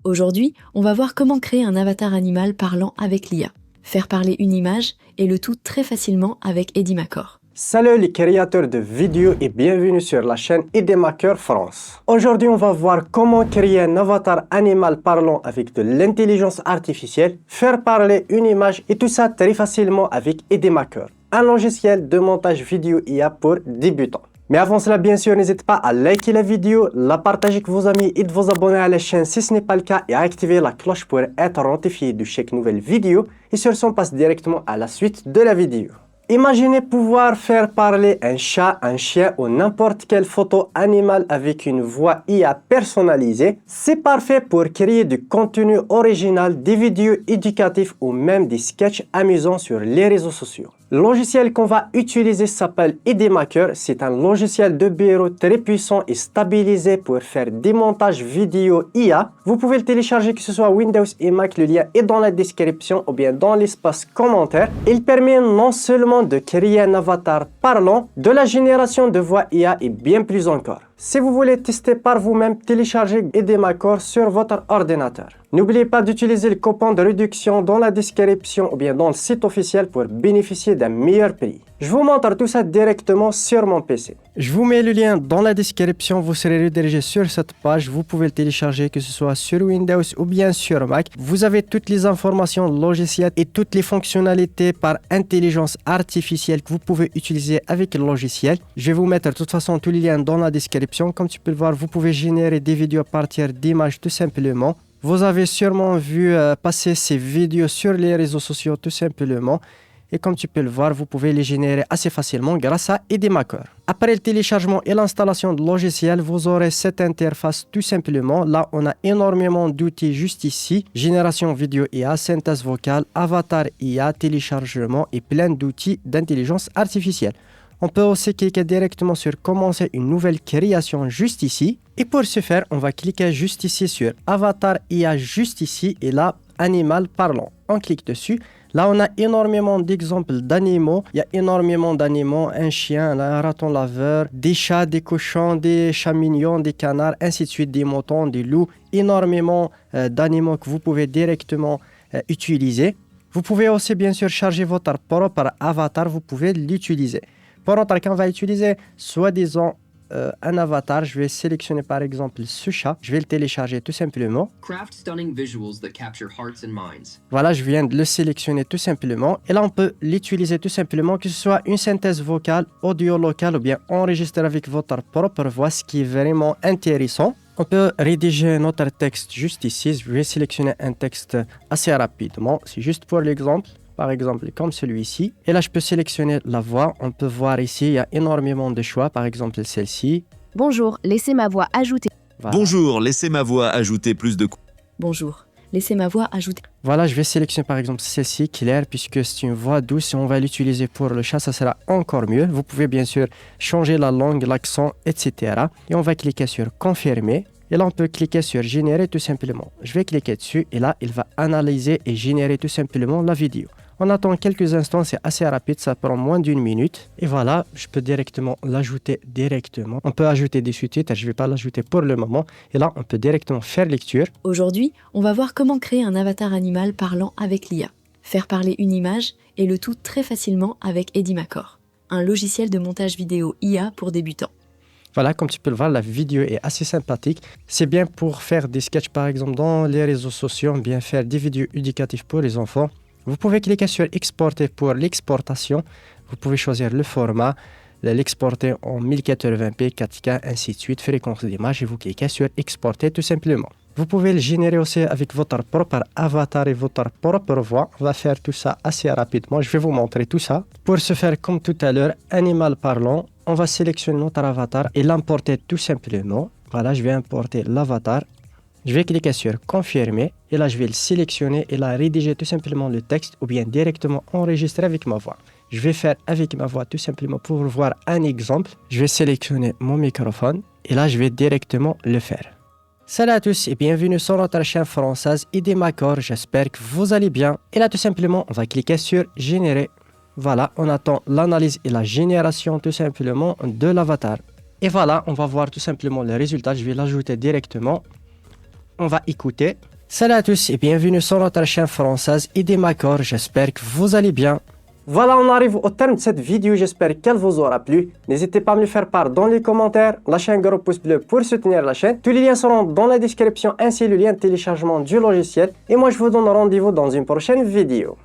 Aujourd'hui, on va voir comment créer un avatar animal parlant avec l'IA, faire parler une image et le tout très facilement avec Edimaker. Salut les créateurs de vidéos et bienvenue sur la chaîne Edimaker France. Aujourd'hui, on va voir comment créer un avatar animal parlant avec de l'intelligence artificielle, faire parler une image et tout ça très facilement avec Edimaker, un logiciel de montage vidéo IA pour débutants. Mais avant cela, bien sûr, n'hésitez pas à liker la vidéo, la partager avec vos amis et de vous abonner à la chaîne si ce n'est pas le cas et à activer la cloche pour être notifié de chaque nouvelle vidéo. Et sur ce, on passe directement à la suite de la vidéo. Imaginez pouvoir faire parler un chat, un chien ou n'importe quelle photo animale avec une voix IA personnalisée. C'est parfait pour créer du contenu original, des vidéos éducatives ou même des sketchs amusants sur les réseaux sociaux. Le logiciel qu'on va utiliser s'appelle Edimaker. C'est un logiciel de bureau très puissant et stabilisé pour faire des montages vidéo IA. Vous pouvez le télécharger que ce soit Windows et Mac. Le lien est dans la description ou bien dans l'espace commentaire. Il permet non seulement de créer un avatar parlant, de la génération de voix IA et bien plus encore. Si vous voulez tester par vous-même, téléchargez Edimaker sur votre ordinateur. N'oubliez pas d'utiliser le coupon de réduction dans la description ou bien dans le site officiel pour bénéficier d'un meilleur prix. Je vous montre tout ça directement sur mon PC. Je vous mets le lien dans la description, vous serez redirigé sur cette page. Vous pouvez le télécharger que ce soit sur Windows ou bien sur Mac. Vous avez toutes les informations logicielles et toutes les fonctionnalités par intelligence artificielle que vous pouvez utiliser avec le logiciel. Je vais vous mettre de toute façon tous les liens dans la description. Comme tu peux le voir, vous pouvez générer des vidéos à partir d'images tout simplement. Vous avez sûrement vu passer ces vidéos sur les réseaux sociaux tout simplement. Et comme tu peux le voir, vous pouvez les générer assez facilement grâce à Edimaker. Après le téléchargement et l'installation de logiciel, vous aurez cette interface tout simplement. Là, on a énormément d'outils juste ici. Génération vidéo IA, synthèse vocale, avatar IA, téléchargement et plein d'outils d'intelligence artificielle. On peut aussi cliquer directement sur commencer une nouvelle création juste ici. Et pour ce faire, on va cliquer juste ici sur avatar IA juste ici et là, animal parlant. On clique dessus. Là, on a énormément d'exemples d'animaux. Il y a énormément d'animaux, un chien, un raton laveur, des chats, des cochons, des chats mignons, des canards, ainsi de suite, des moutons, des loups. Énormément d'animaux que vous pouvez directement utiliser. Vous pouvez aussi, bien sûr, charger votre propre avatar. Vous pouvez l'utiliser. Pour notre cas, on va utiliser soi-disant un avatar. Je vais sélectionner par exemple ce chat. Je vais le télécharger tout simplement. Voilà, je viens de le sélectionner tout simplement. Et là, on peut l'utiliser tout simplement, que ce soit une synthèse vocale, audio local ou bien enregistrer avec votre propre voix, ce qui est vraiment intéressant. On peut rédiger notre texte juste ici. Je vais sélectionner un texte assez rapidement. C'est juste pour l'exemple. Par exemple, comme celui-ci. Et là, je peux sélectionner la voix. On peut voir ici, il y a énormément de choix. Par exemple, celle-ci. Bonjour, laissez ma voix ajouter. Voilà. Bonjour, laissez ma voix ajouter plus de... Bonjour, laissez ma voix ajouter. Voilà, je vais sélectionner par exemple celle-ci, Claire, puisque c'est une voix douce et on va l'utiliser pour le chat, ça sera encore mieux. Vous pouvez bien sûr changer la langue, l'accent, etc. Et on va cliquer sur confirmer. Et là, on peut cliquer sur générer tout simplement. Je vais cliquer dessus et là, il va analyser et générer tout simplement la vidéo. On attend quelques instants, c'est assez rapide, ça prend moins d'une minute. Et voilà, je peux directement l'ajouter directement. On peut ajouter des sous-titres, je ne vais pas l'ajouter pour le moment. Et là, on peut directement faire lecture. Aujourd'hui, on va voir comment créer un avatar animal parlant avec l'IA, faire parler une image et le tout très facilement avec Edimaker, un logiciel de montage vidéo IA pour débutants. Voilà, comme tu peux le voir, la vidéo est assez sympathique. C'est bien pour faire des sketchs, par exemple, dans les réseaux sociaux, bien faire des vidéos éducatives pour les enfants. Vous pouvez cliquer sur exporter pour l'exportation. Vous pouvez choisir le format, l'exporter en 1080p, 4K, ainsi de suite, fréquence d'image et vous cliquez sur exporter tout simplement. Vous pouvez le générer aussi avec votre propre avatar et votre propre voix. On va faire tout ça assez rapidement. Je vais vous montrer tout ça. Pour ce faire, comme tout à l'heure, animal parlant, on va sélectionner notre avatar et l'importer tout simplement. Voilà, je vais importer l'avatar. Je vais cliquer sur confirmer et là je vais le sélectionner et là rédiger tout simplement le texte ou bien directement enregistrer avec ma voix. Je vais faire avec ma voix tout simplement pour voir un exemple. Je vais sélectionner mon microphone et là je vais directement le faire. Salut à tous et bienvenue sur notre chaîne française Edimaker. J'espère que vous allez bien. Et là tout simplement on va cliquer sur générer. Voilà, on attend l'analyse et la génération tout simplement de l'avatar. Et voilà, on va voir tout simplement le résultat. Je vais l'ajouter directement. On va écouter. Salut à tous et bienvenue sur notre chaîne française Idemacor, j'espère que vous allez bien. Voilà, on arrive au terme de cette vidéo, j'espère qu'elle vous aura plu. N'hésitez pas à me le faire part dans les commentaires, lâchez un gros pouce bleu pour soutenir la chaîne. Tous les liens seront dans la description ainsi le lien de téléchargement du logiciel. Et moi je vous donne rendez-vous dans une prochaine vidéo.